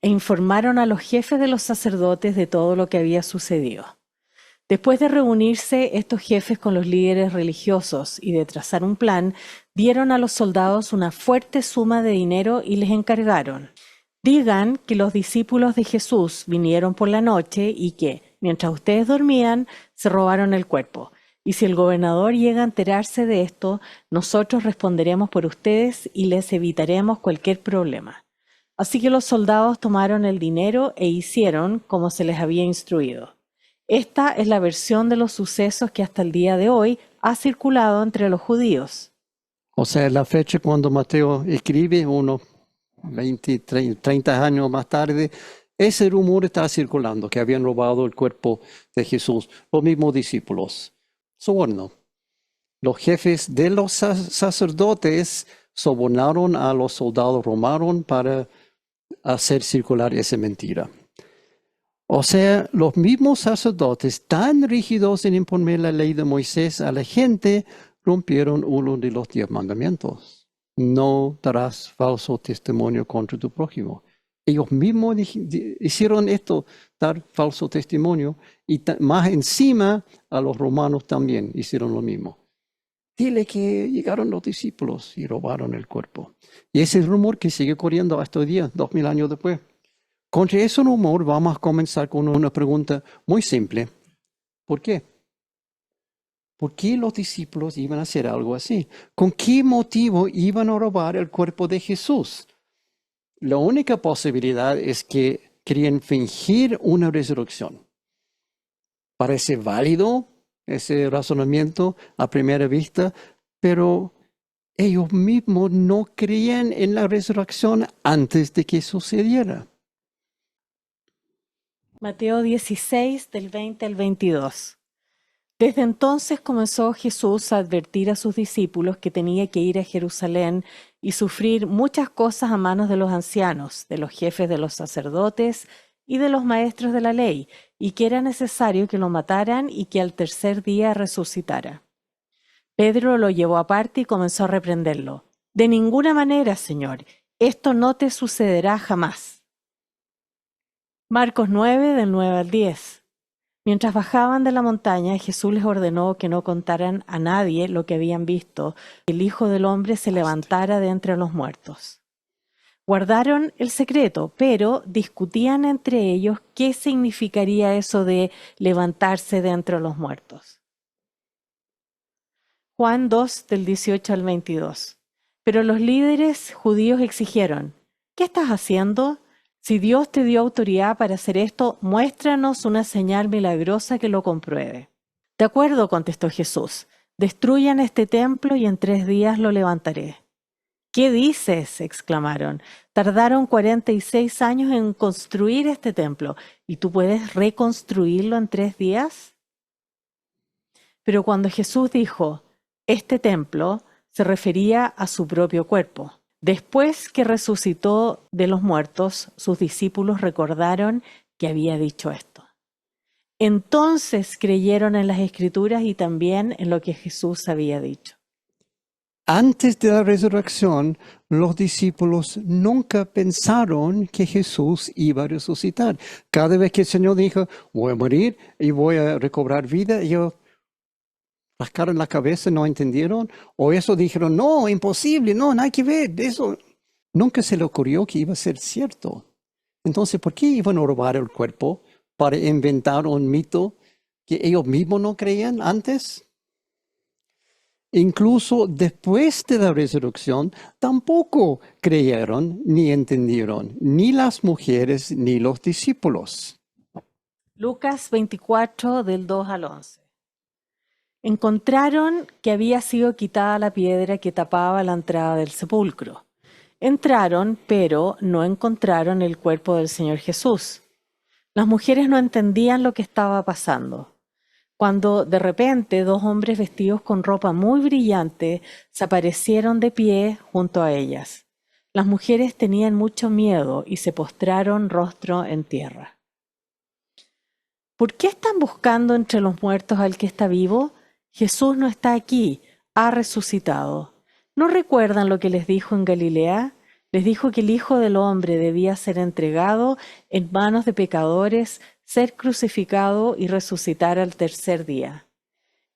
e informaron a los jefes de los sacerdotes de todo lo que había sucedido. Después de reunirse estos jefes con los líderes religiosos y de trazar un plan, dieron a los soldados una fuerte suma de dinero y les encargaron: digan que los discípulos de Jesús vinieron por la noche y que, mientras ustedes dormían, se robaron el cuerpo. Y si el gobernador llega a enterarse de esto, nosotros responderemos por ustedes y les evitaremos cualquier problema. Así que los soldados tomaron el dinero e hicieron como se les había instruido. Esta es la versión de los sucesos que hasta el día de hoy ha circulado entre los judíos. O sea, la fecha cuando Mateo escribe, unos 20, 30 años más tarde, ese rumor está circulando, que habían robado el cuerpo de Jesús. Los mismos discípulos. Soborno. Los jefes de los sacerdotes sobornaron a los soldados romanos para hacer circular esa mentira. O sea, los mismos sacerdotes, tan rígidos en imponer la ley de Moisés a la gente, rompieron uno de los 10 mandamientos. No darás falso testimonio contra tu prójimo. Ellos mismos hicieron esto, dar falso testimonio, y más encima a los romanos también hicieron lo mismo. Dile que llegaron los discípulos y robaron el cuerpo. Y ese es el rumor que sigue corriendo hasta hoy día, 2000 años después. Contra ese rumor vamos a comenzar con una pregunta muy simple. ¿Por qué? ¿Por qué los discípulos iban a hacer algo así? ¿Con qué motivo iban a robar el cuerpo de Jesús? La única posibilidad es que querían fingir una resurrección. Parece válido ese razonamiento a primera vista, pero ellos mismos no creían en la resurrección antes de que sucediera. Mateo 16, del 20 al 22. Desde entonces comenzó Jesús a advertir a sus discípulos que tenía que ir a Jerusalén y sufrir muchas cosas a manos de los ancianos, de los jefes de los sacerdotes y de los maestros de la ley, y que era necesario que lo mataran y que al tercer día resucitara. Pedro lo llevó aparte y comenzó a reprenderlo. «De ninguna manera, Señor, esto no te sucederá jamás». Marcos 9, del 9 al 10. Mientras bajaban de la montaña, Jesús les ordenó que no contaran a nadie lo que habían visto, que el Hijo del Hombre se levantara de entre los muertos. Guardaron el secreto, pero discutían entre ellos qué significaría eso de levantarse de entre los muertos. Juan 2, del 18 al 22. Pero los líderes judíos exigieron: «¿Qué estás haciendo? Si Dios te dio autoridad para hacer esto, muéstranos una señal milagrosa que lo compruebe. De acuerdo, contestó Jesús. Destruyan este templo y en 3 días lo levantaré. ¿Qué dices?, exclamaron. Tardaron 46 años en construir este templo, ¿y tú puedes reconstruirlo en 3 días? Pero cuando Jesús dijo, este templo, se refería a su propio cuerpo. Después que resucitó de los muertos, sus discípulos recordaron que había dicho esto. Entonces creyeron en las Escrituras y también en lo que Jesús había dicho. Antes de la resurrección, los discípulos nunca pensaron que Jesús iba a resucitar. Cada vez que el Señor dijo, voy a morir y voy a recobrar vida, ellos rascaron la cabeza, no entendieron, o eso dijeron, no, imposible, no, nada que ver, eso. Nunca se le ocurrió que iba a ser cierto. Entonces, ¿por qué iban a robar el cuerpo para inventar un mito que ellos mismos no creían antes? Incluso después de la resurrección, tampoco creyeron ni entendieron, ni las mujeres ni los discípulos. Lucas 24, del 2 al 11. Encontraron que había sido quitada la piedra que tapaba la entrada del sepulcro. Entraron, pero no encontraron el cuerpo del Señor Jesús. Las mujeres no entendían lo que estaba pasando. Cuando de repente 2 hombres vestidos con ropa muy brillante se aparecieron de pie junto a ellas. Las mujeres tenían mucho miedo y se postraron rostro en tierra. ¿Por qué están buscando entre los muertos al que está vivo? Jesús no está aquí, ha resucitado. ¿No recuerdan lo que les dijo en Galilea? Les dijo que el Hijo del Hombre debía ser entregado en manos de pecadores, ser crucificado y resucitar al 3er día.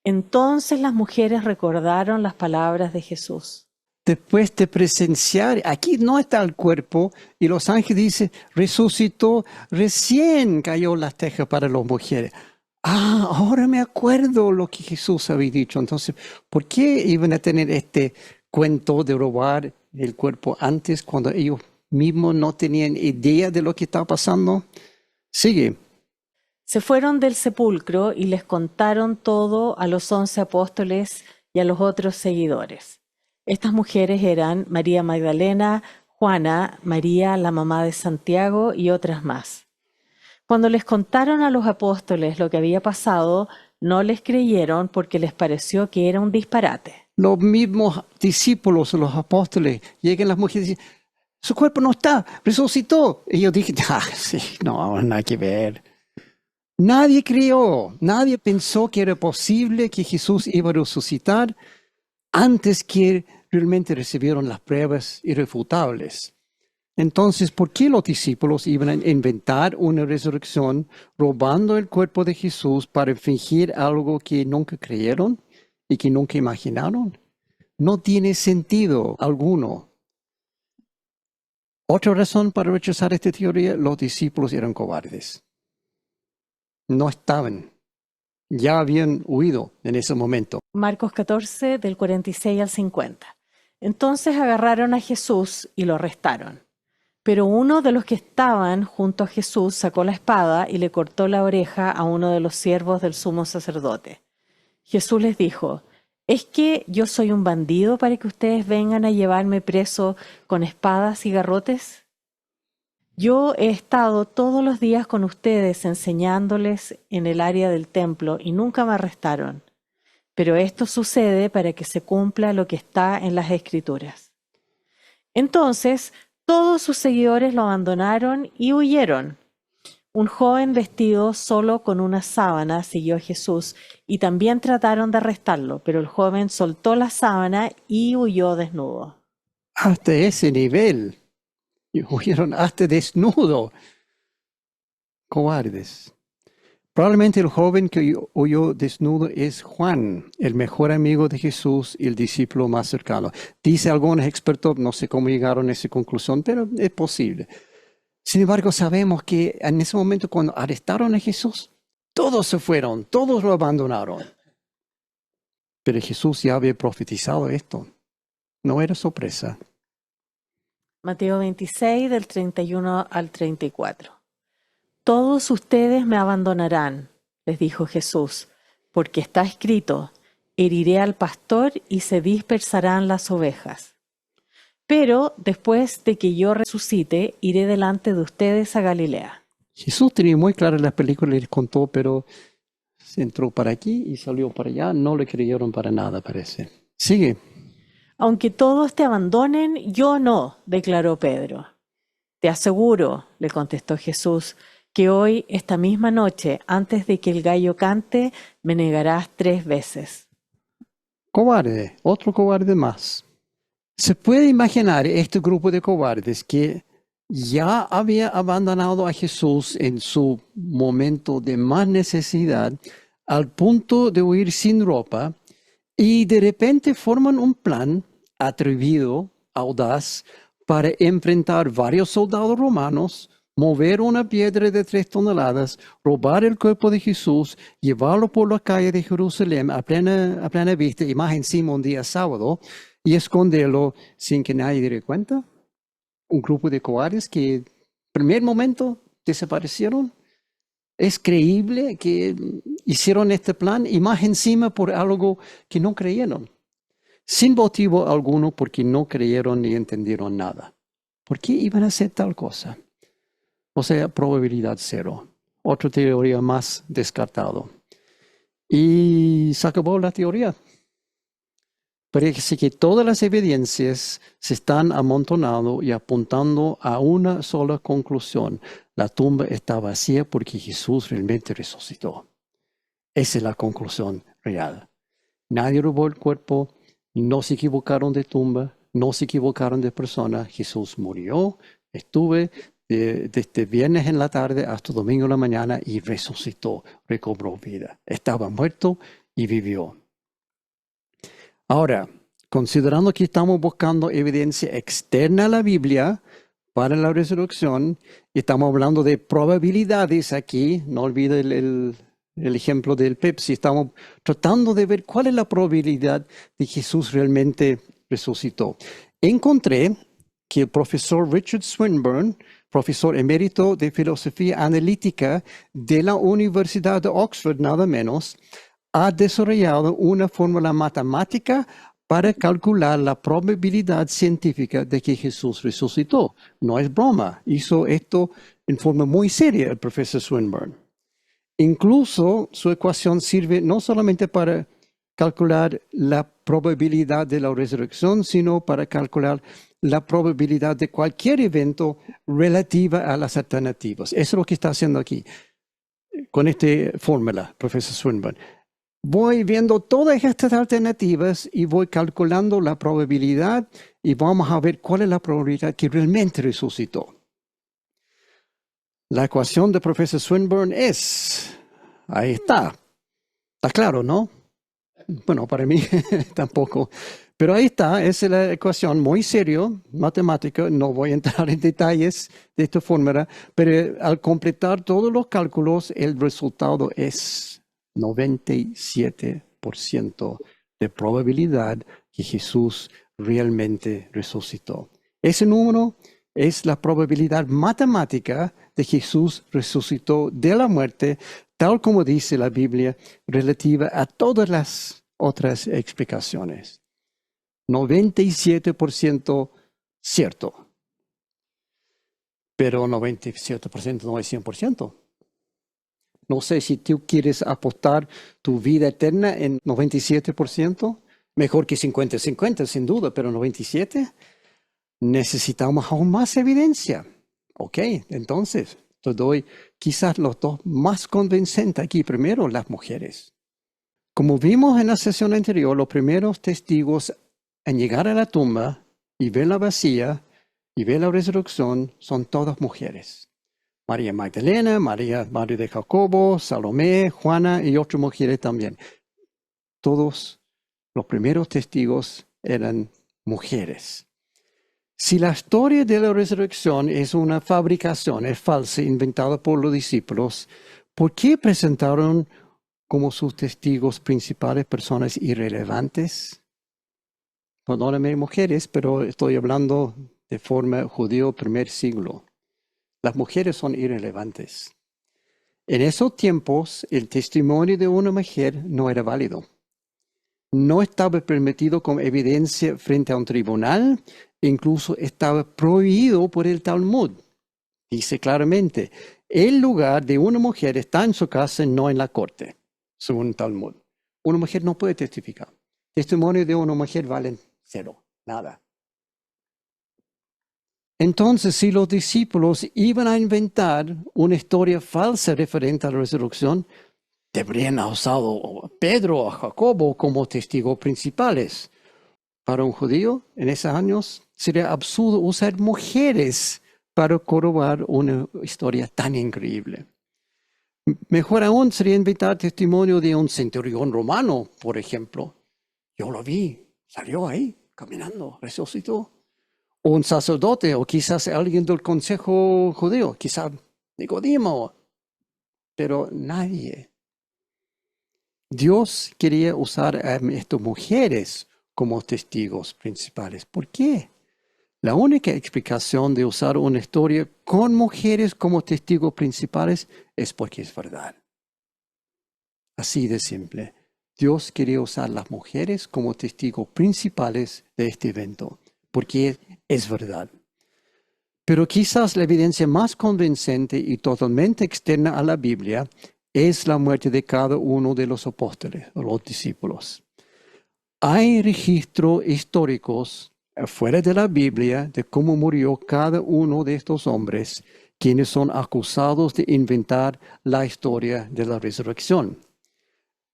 Entonces las mujeres recordaron las palabras de Jesús. Después de presenciar, aquí no está el cuerpo, y los ángeles dicen, resucitó, recién cayó las tejas para las mujeres. Ahora me acuerdo lo que Jesús había dicho. Entonces, ¿por qué iban a tener este cuento de robar el cuerpo antes cuando ellos mismos no tenían idea de lo que estaba pasando? Sigue. Se fueron del sepulcro y les contaron todo a los 11 apóstoles y a los otros seguidores. Estas mujeres eran María Magdalena, Juana, María, la mamá de Santiago y otras más. Cuando les contaron a los apóstoles lo que había pasado, no les creyeron porque les pareció que era un disparate. Los mismos discípulos, los apóstoles, llegan las mujeres y dicen, su cuerpo no está, resucitó. Y yo dije, sí, no, nada que ver. Nadie creyó, nadie pensó que era posible que Jesús iba a resucitar antes que realmente recibieron las pruebas irrefutables. Entonces, ¿por qué los discípulos iban a inventar una resurrección robando el cuerpo de Jesús para fingir algo que nunca creyeron y que nunca imaginaron? No tiene sentido alguno. Otra razón para rechazar esta teoría, los discípulos eran cobardes. No estaban. Ya habían huido en ese momento. Marcos 14, del 46 al 50. Entonces agarraron a Jesús y lo arrestaron. Pero uno de los que estaban junto a Jesús sacó la espada y le cortó la oreja a uno de los siervos del sumo sacerdote. Jesús les dijo, ¿es que yo soy un bandido para que ustedes vengan a llevarme preso con espadas y garrotes? Yo he estado todos los días con ustedes enseñándoles en el área del templo y nunca me arrestaron. Pero esto sucede para que se cumpla lo que está en las Escrituras. Entonces, todos sus seguidores lo abandonaron y huyeron. Un joven vestido solo con una sábana siguió a Jesús y también trataron de arrestarlo, pero el joven soltó la sábana y huyó desnudo. Hasta ese nivel. Y huyeron hasta desnudo. Cobardes. Probablemente el joven que huyó desnudo es Juan, el mejor amigo de Jesús y el discípulo más cercano. Dice algunos expertos, no sé cómo llegaron a esa conclusión, pero es posible. Sin embargo, sabemos que en ese momento cuando arrestaron a Jesús, todos se fueron, todos lo abandonaron. Pero Jesús ya había profetizado esto. No era sorpresa. Mateo 26, del 31 al 34. Todos ustedes me abandonarán, les dijo Jesús, porque está escrito, heriré al pastor y se dispersarán las ovejas. Pero después de que yo resucite, iré delante de ustedes a Galilea. Jesús tenía muy claro en las películas, les contó, pero se entró para aquí y salió para allá. No le creyeron para nada, parece. Sigue. Aunque todos te abandonen, yo no, declaró Pedro. Te aseguro, le contestó Jesús, que hoy, esta misma noche, antes de que el gallo cante, me negarás 3 veces. Cobarde, otro cobarde más. Se puede imaginar este grupo de cobardes que ya había abandonado a Jesús en su momento de más necesidad, al punto de huir sin ropa, y de repente forman un plan atrevido, audaz, para enfrentar varios soldados romanos, mover una piedra de 3 toneladas, robar el cuerpo de Jesús, llevarlo por la calle de Jerusalén a plena vista, y más encima un día sábado, y esconderlo sin que nadie diera cuenta. Un grupo de cobardes que en primer momento desaparecieron. Es creíble que hicieron este plan y más encima por algo que no creyeron. Sin motivo alguno porque no creyeron ni entendieron nada. ¿Por qué iban a hacer tal cosa? O sea, probabilidad 0. Otra teoría más descartado. Y se acabó la teoría. Parece que todas las evidencias se están amontonando y apuntando a una sola conclusión. La tumba está vacía porque Jesús realmente resucitó. Esa es la conclusión real. Nadie robó el cuerpo, no se equivocaron de tumba, no se equivocaron de persona. Jesús murió, estuve desde viernes en la tarde hasta domingo en la mañana y resucitó, recobró vida. Estaba muerto y vivió. Ahora, considerando que estamos buscando evidencia externa a la Biblia para la resurrección, y estamos hablando de probabilidades aquí, no olvide el ejemplo del Pepsi, estamos tratando de ver cuál es la probabilidad de que Jesús realmente resucitó. Encontré que el profesor Richard Swinburne, profesor emérito de filosofía analítica de la Universidad de Oxford, nada menos, ha desarrollado una fórmula matemática para calcular la probabilidad científica de que Jesús resucitó. No es broma, hizo esto en forma muy seria el profesor Swinburne. Incluso su ecuación sirve no solamente para calcular la probabilidad de la resurrección, sino para calcular la probabilidad de cualquier evento relativa a las alternativas. Eso es lo que está haciendo aquí con esta fórmula, profesor Swinburne. Voy viendo todas estas alternativas y voy calculando la probabilidad y vamos a ver cuál es la probabilidad que realmente resucitó. La ecuación del profesor Swinburne es, ahí está claro, ¿no? Bueno, para mí tampoco, pero ahí está, es la ecuación muy seria, matemática, no voy a entrar en detalles de esta fórmula, pero al completar todos los cálculos, el resultado es 97% de probabilidad que Jesús realmente resucitó. Ese número es la probabilidad matemática de Jesús resucitó de la muerte, tal como dice la Biblia, relativa a todas las otras explicaciones. 97% cierto, pero 97% no es 100%. No sé si tú quieres apostar tu vida eterna en 97%, mejor que 50-50 sin duda, pero 97%. Necesitamos aún más evidencia. Ok, entonces te doy quizás los dos más convincentes aquí. Primero, las mujeres. Como vimos en la sesión anterior, los primeros testigos en llegar a la tumba y ver la vacía y ver la resurrección son todas mujeres. María Magdalena, María, madre de Jacobo, Salomé, Juana y otras mujeres también. Todos los primeros testigos eran mujeres. Si la historia de la resurrección es una fabricación, es falsa, inventada por los discípulos, ¿por qué presentaron como sus testigos principales personas irrelevantes? Perdóname, mujeres, pero estoy hablando de forma judío primer siglo. Las mujeres son irrelevantes. En esos tiempos, el testimonio de una mujer no era válido. No estaba permitido como evidencia frente a un tribunal, incluso estaba prohibido por el Talmud. Dice claramente, el lugar de una mujer está en su casa, no en la corte, según el Talmud. Una mujer no puede testificar. Testimonio de una mujer vale cero, nada. Entonces, si los discípulos iban a inventar una historia falsa referente a la resurrección, deberían haber usado a Pedro o a Jacobo como testigos principales. Para un judío, en esos años, sería absurdo usar mujeres para corroborar una historia tan increíble. Mejor aún sería inventar testimonio de un centurión romano, por ejemplo. Yo lo vi, salió ahí, caminando, resucitó. O un sacerdote, o quizás alguien del consejo judío, quizás Nicodemo, pero nadie. Dios quería usar a estas mujeres como testigos principales. ¿Por qué? La única explicación de usar una historia con mujeres como testigos principales es porque es verdad. Así de simple. Dios quería usar a las mujeres como testigos principales de este evento, porque es verdad. Pero quizás la evidencia más convincente y totalmente externa a la Biblia es la muerte de cada uno de los apóstoles, o los discípulos. Hay registros históricos fuera de la Biblia de cómo murió cada uno de estos hombres, quienes son acusados de inventar la historia de la resurrección.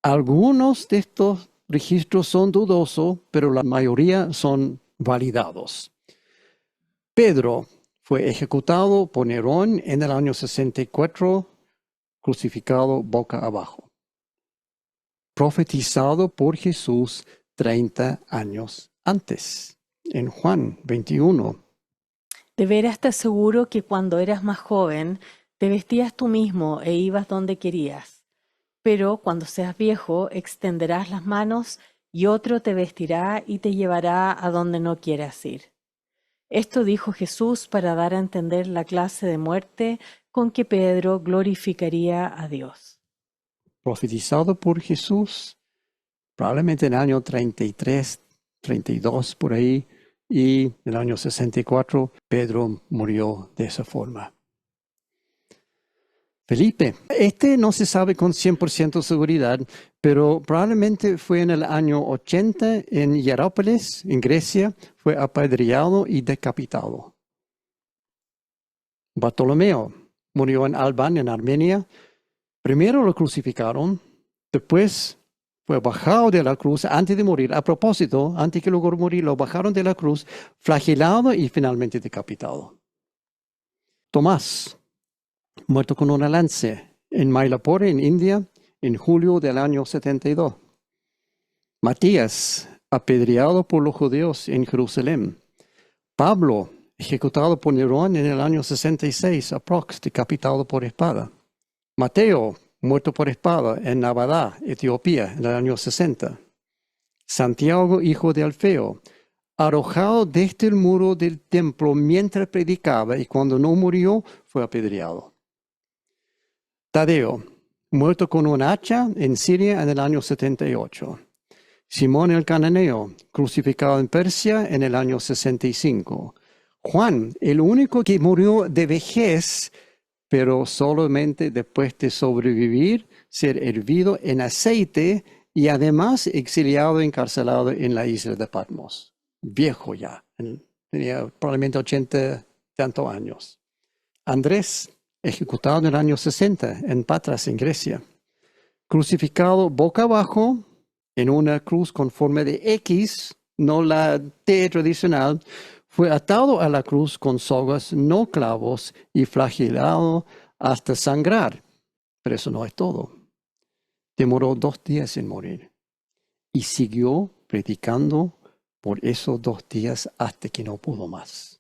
Algunos de estos registros son dudosos, pero la mayoría son validados. Pedro fue ejecutado por Nerón en el año 64, crucificado boca abajo. Profetizado por Jesús 30 años antes, en Juan 21. De veras te aseguro que cuando eras más joven, te vestías tú mismo e ibas donde querías. Pero cuando seas viejo, extenderás las manos y otro te vestirá y te llevará a donde no quieras ir. Esto dijo Jesús para dar a entender la clase de muerte con que Pedro glorificaría a Dios. Profetizado por Jesús, probablemente en el año 33, 32 por ahí, y en el año 64 Pedro murió de esa forma. Felipe, no se sabe con 100% seguridad, pero probablemente fue en el año 80 en Hierápolis, en Grecia, fue apedreado y decapitado. Bartolomeo murió en Albán, en Armenia. Primero lo crucificaron, después fue bajado de la cruz antes de morir. A propósito, antes que luego morir, lo bajaron de la cruz, flagelado y finalmente decapitado. Tomás, muerto con una lanza en Mylapore, en India, en julio del año 72. Matías, apedreado por los judíos en Jerusalén. Pablo, ejecutado por Nerón en el año 66, aprox, decapitado por espada. Mateo, muerto por espada en Nabadá, Etiopía, en el año 60. Santiago, hijo de Alfeo, arrojado desde el muro del templo mientras predicaba y cuando no murió fue apedreado. Tadeo, muerto con un hacha en Siria en el año 78. Simón el Cananeo, crucificado en Persia en el año 65. Juan, el único que murió de vejez, pero solamente después de sobrevivir, ser hervido en aceite y además exiliado, encarcelado en la isla de Patmos. Viejo ya, tenía probablemente 80 tantos años. Andrés, ejecutado en el año 60 en Patras, en Grecia. Crucificado boca abajo en una cruz con forma de X, no la T tradicional, fue atado a la cruz con sogas, no clavos, y flagelado hasta sangrar. Pero eso no es todo. Demoró 2 días en morir y siguió predicando por esos 2 días hasta que no pudo más.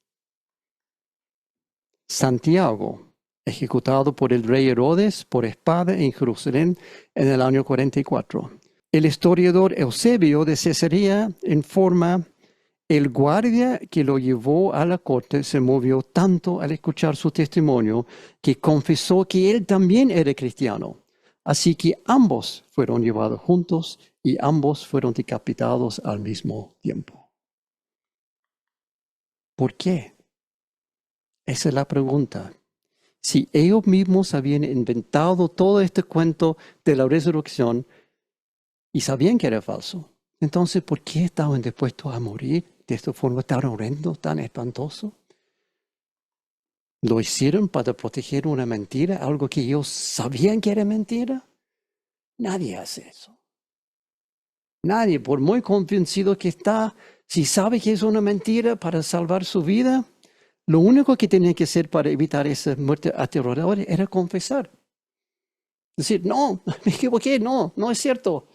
Santiago, ejecutado por el rey Herodes por espada en Jerusalén en el año 44. El historiador Eusebio de Cesarea informa: El guardia que lo llevó a la corte se movió tanto al escuchar su testimonio que confesó que él también era cristiano. Así que ambos fueron llevados juntos y ambos fueron decapitados al mismo tiempo. ¿Por qué? Esa es la pregunta. Si ellos mismos habían inventado todo este cuento de la resurrección y sabían que era falso, entonces ¿por qué estaban dispuestos a morir de esta forma tan horrendo, tan espantoso? ¿Lo hicieron para proteger una mentira, algo que ellos sabían que era mentira? Nadie hace eso. Nadie, por muy convencido que está, si sabe que es una mentira para salvar su vida, lo único que tenía que hacer para evitar esa muerte aterradora era confesar. Decir, no, me equivoqué, no es cierto.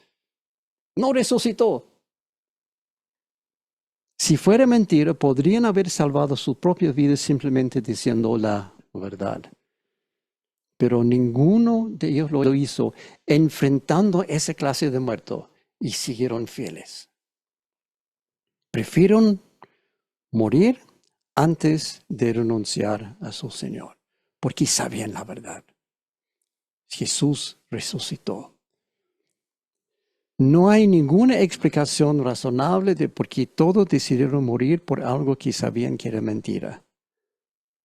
No resucitó. Si fuera mentira, podrían haber salvado sus propias vidas simplemente diciendo la verdad. Pero ninguno de ellos lo hizo enfrentando esa clase de muerto y siguieron fieles. Prefirieron morir antes de renunciar a su Señor, porque sabían la verdad. Jesús resucitó. No hay ninguna explicación razonable de por qué todos decidieron morir por algo que sabían que era mentira,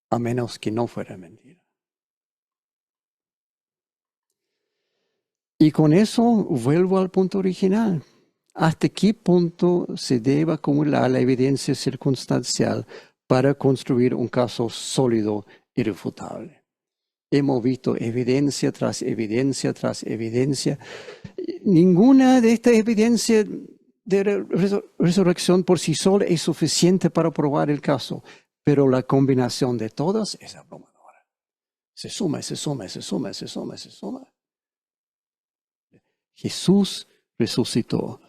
a menos que no fuera mentira. Y con eso vuelvo al punto original. ¿Hasta qué punto se debe acumular la evidencia circunstancial para construir un caso sólido y irrefutable? Hemos visto evidencia tras evidencia tras evidencia. Ninguna de estas evidencias de resurrección por sí sola es suficiente para probar el caso, pero la combinación de todas es abrumadora. Se suma, se suma, se suma, se suma, se suma. Jesús resucitó.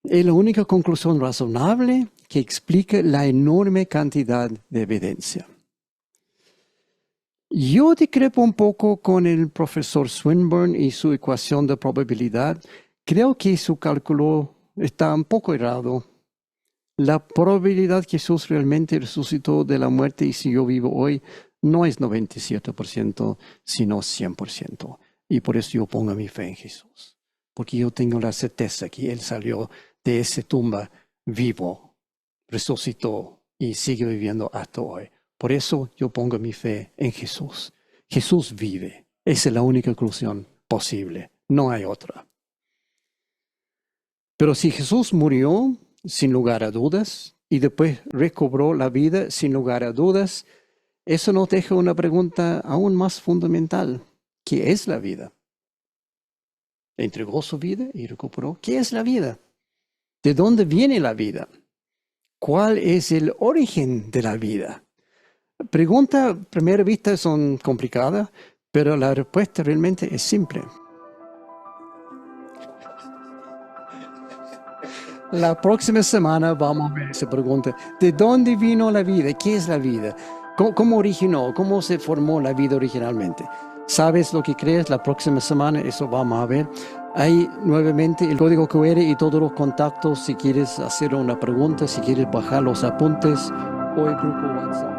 Es la única conclusión razonable que explica la enorme cantidad de evidencia. Yo discrepo un poco con el profesor Swinburne y su ecuación de probabilidad. Creo que su cálculo está un poco errado. La probabilidad que Jesús realmente resucitó de la muerte y siguió vivo hoy no es 97%, sino 100%. Y por eso yo pongo mi fe en Jesús. Porque yo tengo la certeza que Él salió de esa tumba vivo, resucitó y sigue viviendo hasta hoy. Por eso yo pongo mi fe en Jesús. Jesús vive. Esa es la única conclusión posible. No hay otra. Pero si Jesús murió, sin lugar a dudas, y después recobró la vida, sin lugar a dudas, eso nos deja una pregunta aún más fundamental. ¿Qué es la vida? Entregó su vida y recuperó. ¿Qué es la vida? ¿De dónde viene la vida? ¿Cuál es el origen de la vida? Preguntas a primera vista son complicadas, pero la respuesta realmente es simple. La próxima semana vamos a ver esa pregunta. ¿De dónde vino la vida? ¿Qué es la vida? ¿Cómo originó? ¿Cómo se formó la vida originalmente? ¿Sabes lo que crees? La próxima semana eso vamos a ver. Hay nuevamente el código QR y todos los contactos si quieres hacer una pregunta, si quieres bajar los apuntes o el grupo WhatsApp.